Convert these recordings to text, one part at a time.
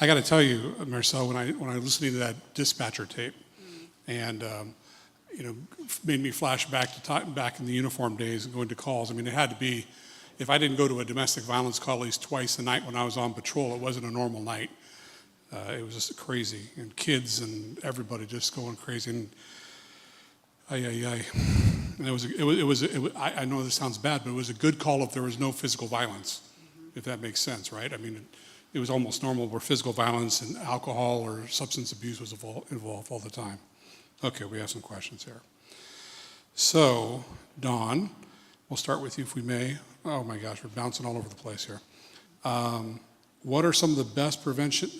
I got to tell you, Marcel, when I was listening to that dispatcher tape, and made me flash back to back in the uniform days and going to calls. I mean, it had to be, if I didn't go to a domestic violence call at least twice a night when I was on patrol, it wasn't a normal night. It was just crazy, and kids and everybody just going crazy. And and I know this sounds bad, but it was a good call if there was no physical violence, if that makes sense, right? I mean, it was almost normal where physical violence and alcohol or substance abuse was involved all the time. Okay, we have some questions here. So, Dawn, we'll start with you if we may. Oh my gosh, we're bouncing all over the place here. What are some of the best prevention?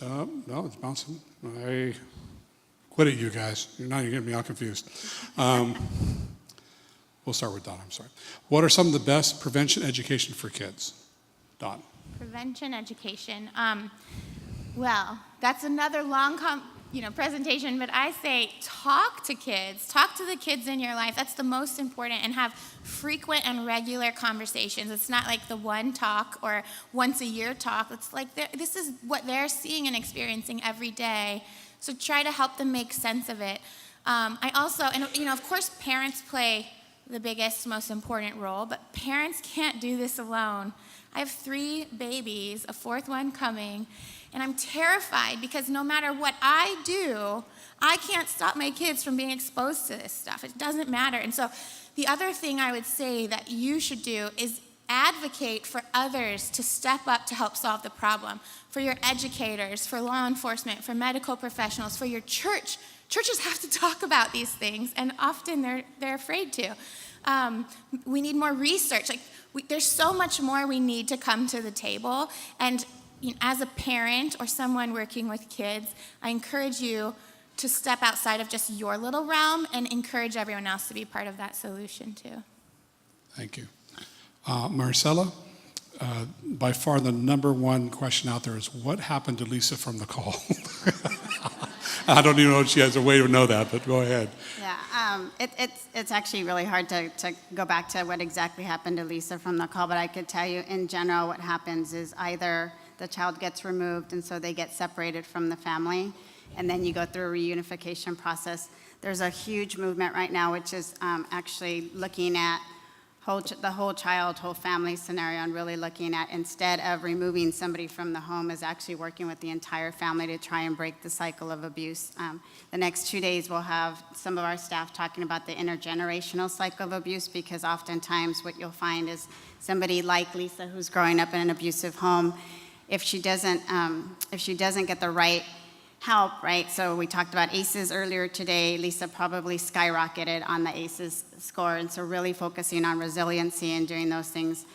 No, it's bouncing. I quit it, you guys. Now you're getting me all confused. We'll start with Dawn, I'm sorry. What are some of the best prevention education for kids? Dawn. Prevention education. Well, that's another long presentation, but I say talk to kids. Talk to the kids in your life. That's the most important, and have frequent and regular conversations. It's not like the one talk or once a year talk. It's like this is what they're seeing and experiencing every day. So try to help them make sense of it. I also, of course, parents play the biggest, most important role, but parents can't do this alone. I have 3 babies, a 4th one coming, and I'm terrified because no matter what I do, I can't stop my kids from being exposed to this stuff. It doesn't matter. And so the other thing I would say that you should do is advocate for others to step up to help solve the problem. For your educators, for law enforcement, for medical professionals, for your church. Churches have to talk about these things, and often they're afraid to. We need more research. There's so much more we need to come to the table. And as a parent or someone working with kids, I encourage you to step outside of just your little realm and encourage everyone else to be part of that solution too. Thank you. Marcella, by far the number one question out there is, what happened to Lisa from the call? I don't even know if she has a way to know that, but go ahead. Yeah, it's actually really hard to go back to what exactly happened to Lisa from the call, but I could tell you in general what happens is either the child gets removed and so they get separated from the family, and then you go through a reunification process. There's a huge movement right now which is actually looking at the whole child, whole family scenario, and really looking at, instead of removing somebody from the home, is actually working with the entire family to try and break the cycle of abuse. The next 2 days we'll have some of our staff talking about the intergenerational cycle of abuse, because oftentimes what you'll find is somebody like Lisa who's growing up in an abusive home, if she doesn't get the right help, right? So we talked about ACEs earlier today. Lisa probably skyrocketed on the ACEs score, and so really focusing on resiliency and doing those things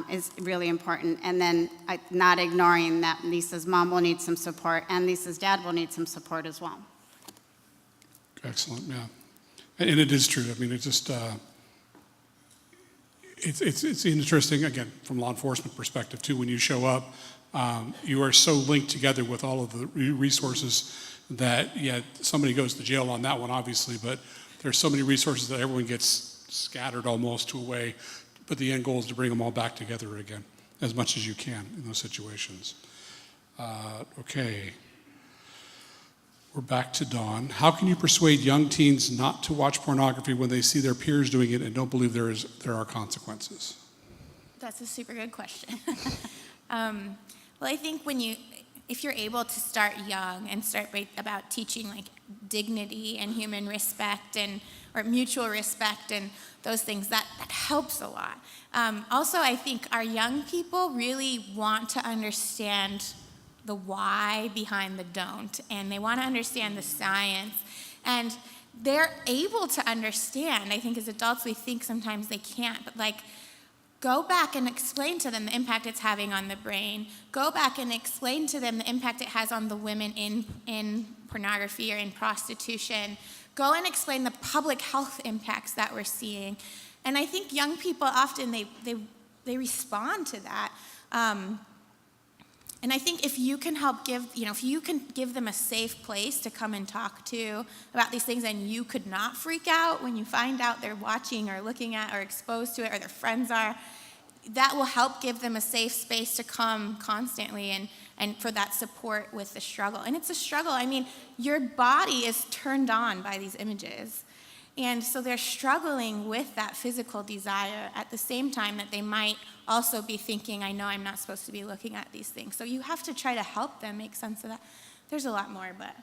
is really important. And then not ignoring that Lisa's mom will need some support, and Lisa's dad will need some support as well. Excellent, yeah. And it is true. I mean, it's just, it's interesting, again, from law enforcement perspective too, when you show up, you are so linked together with all of the resources that, yeah, somebody goes to jail on that one, obviously, but there's so many resources that everyone gets scattered almost to a way, but the end goal is to bring them all back together again, as much as you can in those situations. Okay. We're back to Dawn. How can you persuade young teens not to watch pornography when they see their peers doing it and don't believe there are consequences? That's a super good question. Well, I think if you're able to start young and start about teaching like dignity and human respect or mutual respect and those things, that helps a lot. Also, I think our young people really want to understand the why behind the don't, and they want to understand the science, and they're able to understand. I think as adults we think sometimes they can't, but go back and explain to them the impact it's having on the brain. Go back and explain to them the impact it has on the women in pornography or in prostitution. Go and explain the public health impacts that we're seeing. And I think young people often, they respond to that. And I think if you can help if you can give them a safe place to come and talk to about these things, and you could not freak out when you find out they're watching or looking at or exposed to it, or their friends are, that will help give them a safe space to come constantly and for that support with the struggle. And it's a struggle. I mean, your body is turned on by these images. And so they're struggling with that physical desire at the same time that they might also be thinking, I know I'm not supposed to be looking at these things. So you have to try to help them make sense of that. There's a lot more, but...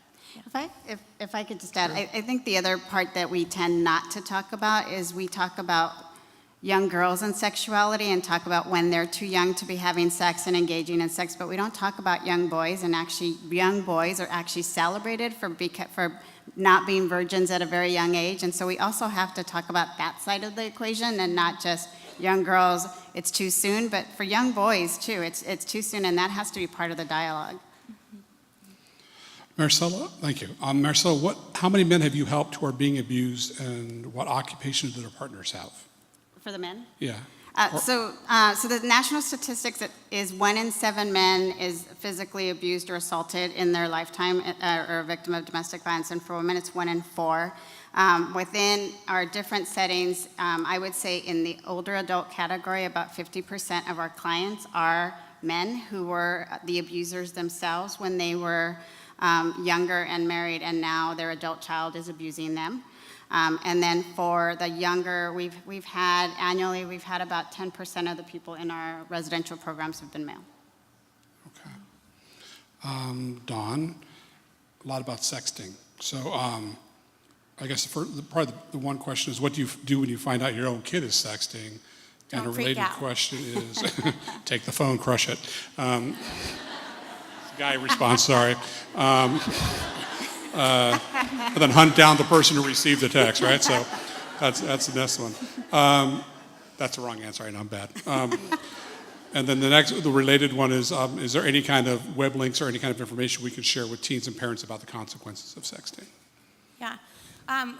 Yeah. If I could just add, I think the other part that we tend not to talk about is we talk about young girls and sexuality and talk about when they're too young to be having sex and engaging in sex, but we don't talk about young boys, and actually young boys are actually celebrated for not being virgins at a very young age, and so we also have to talk about that side of the equation and not just young girls, it's too soon, but for young boys too, it's too soon, and that has to be part of the dialogue. Marcella, thank you. Marcella, how many men have you helped who are being abused, and what occupations do their partners have? For the men? Yeah. So the national statistics is 1 in 7 men is physically abused or assaulted in their lifetime or a victim of domestic violence, and for women it's 1 in 4. Within our different settings, I would say in the older adult category, about 50% of our clients are men who were the abusers themselves when they were younger and married, and now their adult child is abusing them. And then for the younger, we've had annually about 10% of the people in our residential programs have been male. Okay. Dawn, a lot about sexting. So I guess probably the one question is, what do you do when you find out your own kid is sexting? Don't and a freak related out. question is, take the phone, crush it. Guy response, sorry. And then hunt down the person who received the text, right? So that's the next one. That's the wrong answer. I know I'm bad. And then the related one is there any kind of web links or any kind of information we can share with teens and parents about the consequences of sexting? Yeah.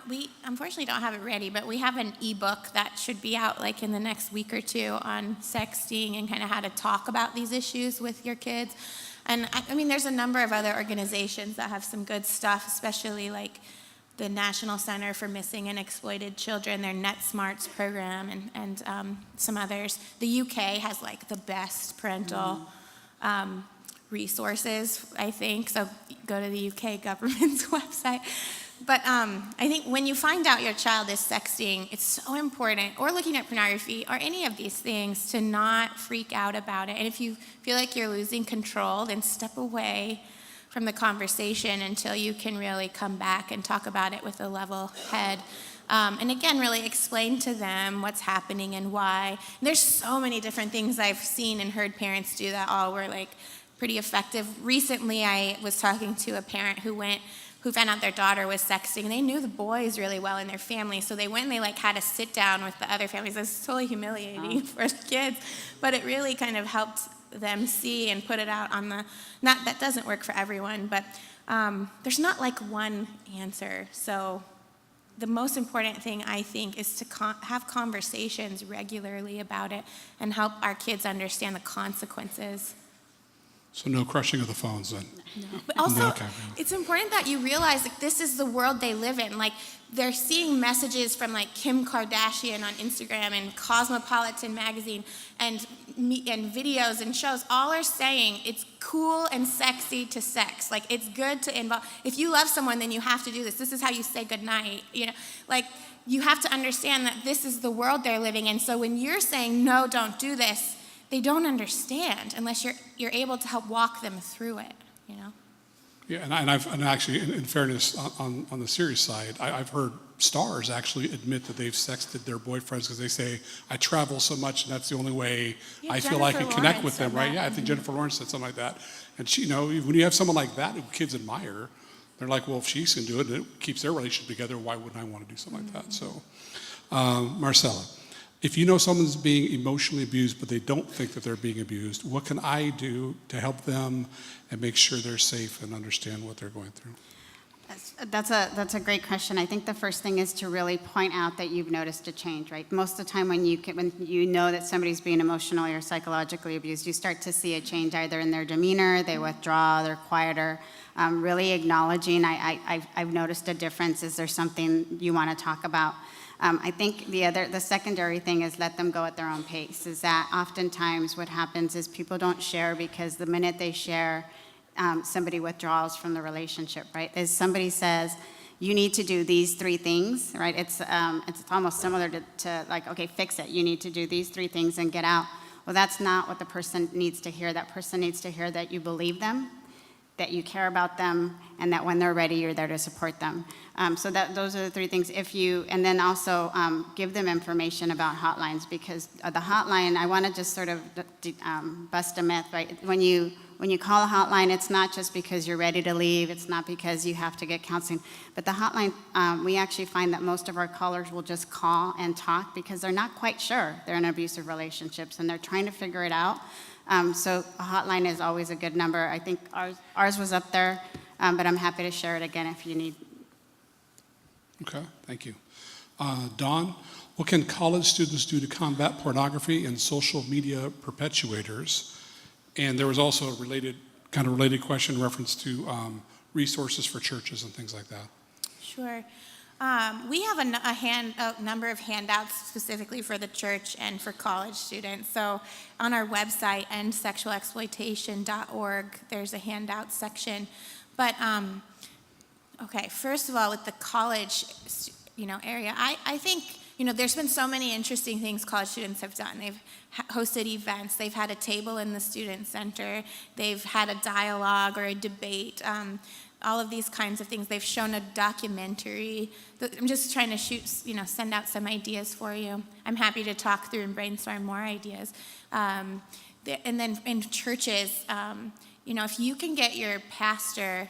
We unfortunately don't have it ready, but we have an ebook that should be out like in the next week or two on sexting and kind of how to talk about these issues with your kids. And I mean, there's a number of other organizations that have some good stuff, especially like the National Center for Missing and Exploited Children, their Net Smarts program, and some others. The UK has like the best parental resources, I think. So go to the UK government's website. But I think when you find out your child is sexting, it's so important, or looking at pornography, or any of these things, to not freak out about it. And if you feel like you're losing control, then step away from the conversation until you can really come back and talk about it with a level head. And again, really explain to them what's happening and why. And there's so many different things I've seen and heard parents do that all were like pretty effective. Recently, I was talking to a parent who found out their daughter was sexting. They knew the boys really well in their family, so they went and they like had a sit down with the other families. It's totally humiliating for the kids, but it really kind of helped them see and put it out on that doesn't work for everyone, but there's not like one answer. So the most important thing, I think, is to have conversations regularly about it and help our kids understand the consequences. So no crushing of the phones then? No. But also, Okay. it's important that you realize that this is the world they live in. Like, they're seeing messages from like Kim Kardashian on Instagram and Cosmopolitan magazine and videos and shows. All are saying it's cool and sexy to sex. Like, it's good to involve. If you love someone, then you have to do this. This is how you say goodnight. You know, like, you have to understand that this is the world they're living in. So when you're saying, no, don't do this, they don't understand unless you're able to help walk them through it, you know? Yeah, and actually, in fairness, on the serious side, I've heard stars actually admit that they've sexted their boyfriends because they say, I travel so much and that's the only way I feel I can connect with them, right? Yeah, I think Jennifer Lawrence said something like that. And she, you know, when you have someone like that who kids admire, they're like, well, if she can do it and it keeps their relationship together, why wouldn't I want to do something like that? So, Marcella, if you know someone's being emotionally abused but they don't think that they're being abused, what can I do to help them and make sure they're safe and understand what they're going through? That's a great question. I think the first thing is to really point out that you've noticed a change, right? Most of the time when you know that somebody's being emotionally or psychologically abused, you start to see a change either in their demeanor, they withdraw, they're quieter. Really acknowledging, I've noticed a difference. Is there something you want to talk about? I think the secondary thing is let them go at their own pace. Is that oftentimes what happens is people don't share because the minute they share, somebody withdraws from the relationship, right? Is somebody says, you need to do these 3 things, right? It's almost similar to like, okay, fix it. You need to do these 3 things and get out. Well, that's not what the person needs to hear. That person needs to hear that you believe them, that you care about them, and that when they're ready, you're there to support them. So those are the 3 things. And then also give them information about hotlines, because the hotline, I want to just sort of bust a myth, right? When you call a hotline, it's not just because you're ready to leave, it's not because you have to get counseling, but the hotline, we actually find that most of our callers will just call and talk because they're not quite sure they're in abusive relationships and they're trying to figure it out. So a hotline is always a good number. I think ours was up there, but I'm happy to share it again if you need. Okay, thank you. Dawn, what can college students do to combat pornography and social media perpetuators? And there was also a related question in reference to resources for churches and things like that. Sure. We have a number of handouts specifically for the church and for college students. So on our website, endsexualexploitation.org, there's a handout section. But okay, first of all, with the college, area, I think, there's been so many interesting things college students have done. They've hosted events. They've had a table in the student center. They've had a dialogue or a debate. All of these kinds of things. They've shown a documentary. I'm just trying to send out some ideas for you. I'm happy to talk through and brainstorm more ideas. And then in churches, if you can get your pastor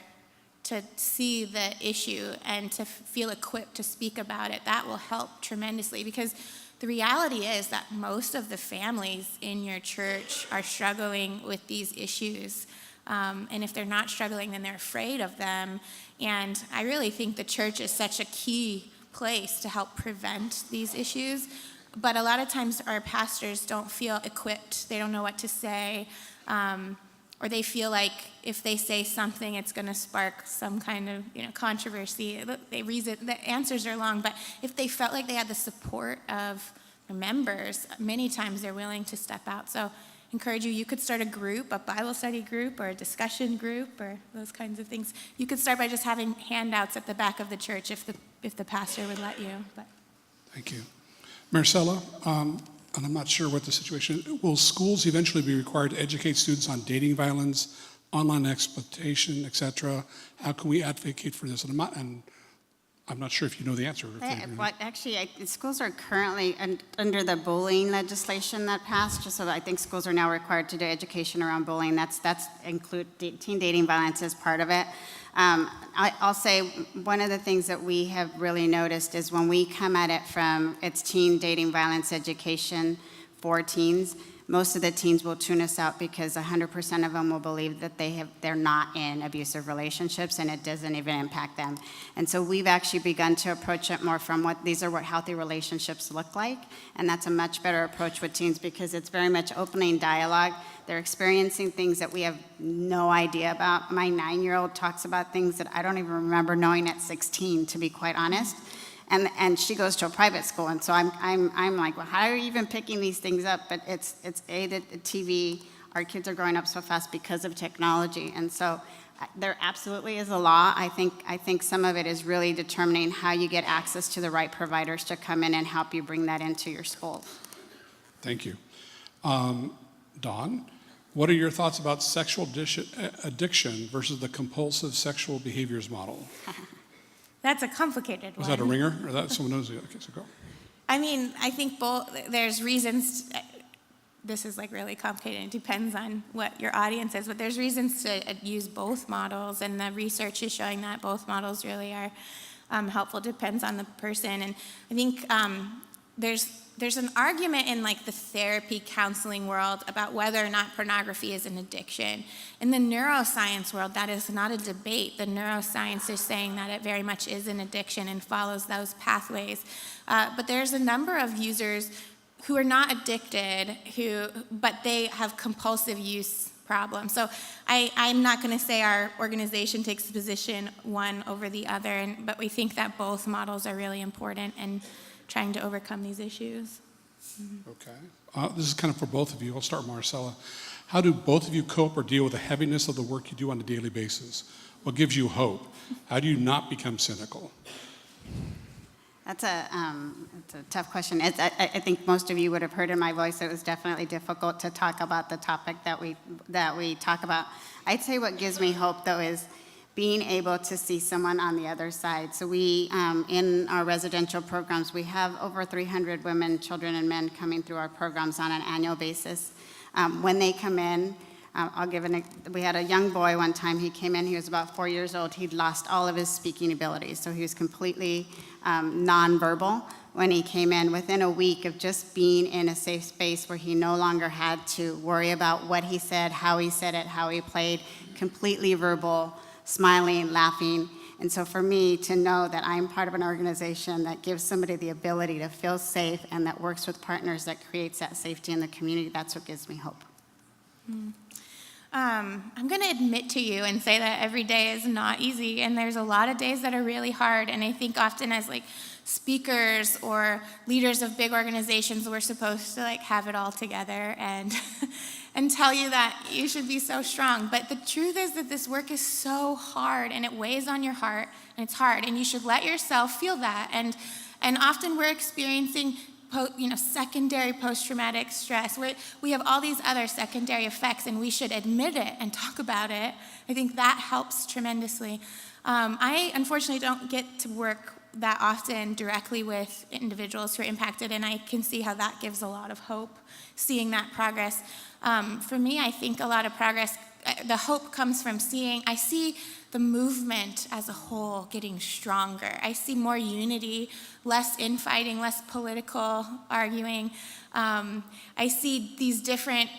to see the issue and to feel equipped to speak about it, that will help tremendously, because the reality is that most of the families in your church are struggling with these issues. And if they're not struggling, then they're afraid of them. And I really think the church is such a key place to help prevent these issues. But a lot of times our pastors don't feel equipped. They don't know what to say. Or they feel like if they say something, it's going to spark some kind of controversy. The answers are long, but if they felt like they had the support of their members, many times they're willing to step out. So encourage you could start a group, a Bible study group or a discussion group or those kinds of things. You could start by just having handouts at the back of the church if the pastor would let you. But. Thank you. Marcella, and I'm not sure what the situation is. Will schools eventually be required to educate students on dating violence, online exploitation, etc.? How can we advocate for this? And I'm not sure if you know the answer. Well, actually, schools are currently under the bullying legislation that passed. Just so I think schools are now required to do education around bullying. That's include teen dating violence as part of it. I'll say one of the things that we have really noticed is when we come at it from it's teen dating violence education for teens, most of the teens will tune us out because 100% of them will believe that they're not in abusive relationships and it doesn't even impact them. And so we've actually begun to approach it more from what healthy relationships look like, and that's a much better approach with teens because it's very much opening dialogue. They're experiencing things that we have no idea about. My 9-year-old talks about things that I don't even remember knowing at 16, to be quite honest. And she goes to a private school, and so I'm like, well, how are you even picking these things up? But it's the TV. Our kids are growing up so fast because of technology, and so there absolutely is a law. I think some of it is really determining how you get access to the right providers to come in and help you bring that into your school. Thank you. Dawn, what are your thoughts about sexual addiction versus the compulsive sexual behaviors model? That's a complicated one. Was that a ringer, or that someone knows? Okay, so go. I mean, I think there's reasons. This is really complicated. It depends on what your audience is, but there's reasons to use both models, and the research is showing that both models really are helpful. Depends on the person, and I think there's an argument in the therapy counseling world about whether or not pornography is an addiction. In the neuroscience world, that is not a debate. The neuroscience is saying that it very much is an addiction and follows those pathways. But there's a number of users who are not addicted, but they have compulsive use problems. So I'm not going to say our organization takes the position one over the other, but we think that both models are really important in trying to overcome these issues. Okay. This is kind of for both of you. I'll start with Marcella. How do both of you cope or deal with the heaviness of the work you do on a daily basis? What gives you hope? How do you not become cynical? That's a tough question. I think most of you would have heard in my voice it was definitely difficult to talk about the topic that we talk about. I'd say what gives me hope, though, is being able to see someone on the other side. So we, in our residential programs, we have over 300 women, children, and men coming through our programs on an annual basis. When they come in, we had a young boy one time, he came in, he was about 4 years old, he'd lost all of his speaking abilities, so he was completely nonverbal when he came in. Within a week of just being in a safe space where he no longer had to worry about what he said, how he said it, how he played, completely verbal, smiling, laughing. And so for me to know that I'm part of an organization that gives somebody the ability to feel safe and that works with partners that creates that safety in the community, that's what gives me hope. I'm going to admit to you and say that every day is not easy, and there's a lot of days that are really hard. And I think often as speakers or leaders of big organizations, we're supposed to have it all together and and tell you that you should be so strong. But the truth is that this work is so hard, and it weighs on your heart, and it's hard, and you should let yourself feel that. And often we're experiencing secondary post-traumatic stress. We have all these other secondary effects, and we should admit it and talk about it. I think that helps tremendously. I unfortunately don't get to work that often directly with individuals who are impacted, and I can see how that gives a lot of hope, seeing that progress. For me, I think a lot of progress, the hope comes from I see the movement as a whole getting stronger. I see more unity, less infighting, less political arguing. I see these different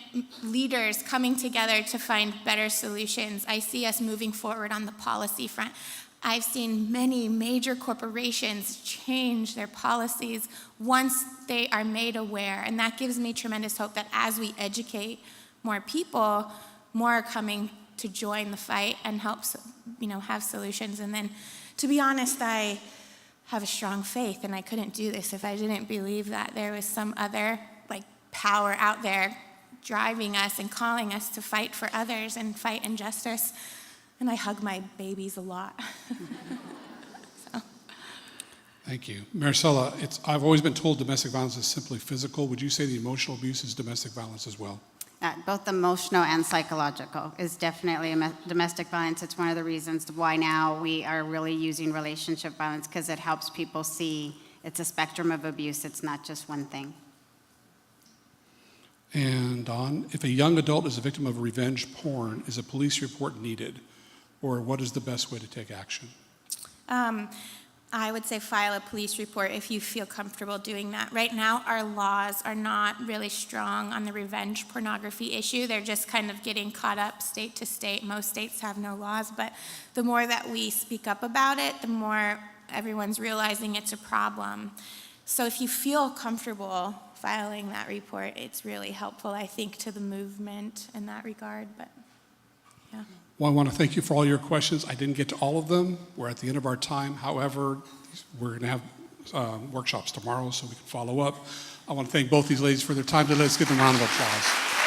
leaders coming together to find better solutions. I see us moving forward on the policy front. I've seen many major corporations change their policies once they are made aware, and that gives me tremendous hope that as we educate more people, more are coming to join the fight and help, have solutions. And then, to be honest, I have a strong faith, and I couldn't do this if I didn't believe that there was some other power out there driving us and calling us to fight for others and fight injustice. And I hug my babies a lot. So. Thank you. Marcella, I've always been told domestic violence is simply physical. Would you say the emotional abuse is domestic violence as well? Both emotional and psychological is definitely domestic violence. It's one of the reasons why now we are really using relationship violence, because it helps people see it's a spectrum of abuse. It's not just one thing. And Dawn, if a young adult is a victim of revenge porn, is a police report needed? Or what is the best way to take action? I would say file a police report if you feel comfortable doing that. Right now, our laws are not really strong on the revenge pornography issue. They're just kind of getting caught up state to state. Most states have no laws, but the more that we speak up about it, the more everyone's realizing it's a problem. So if you feel comfortable filing that report, it's really helpful, I think, to the movement in that regard, but yeah. Well, I want to thank you for all your questions. I didn't get to all of them. We're at the end of our time. However, we're going to have workshops tomorrow so we can follow up. I want to thank both these ladies for their time today. Let's give them a round of applause.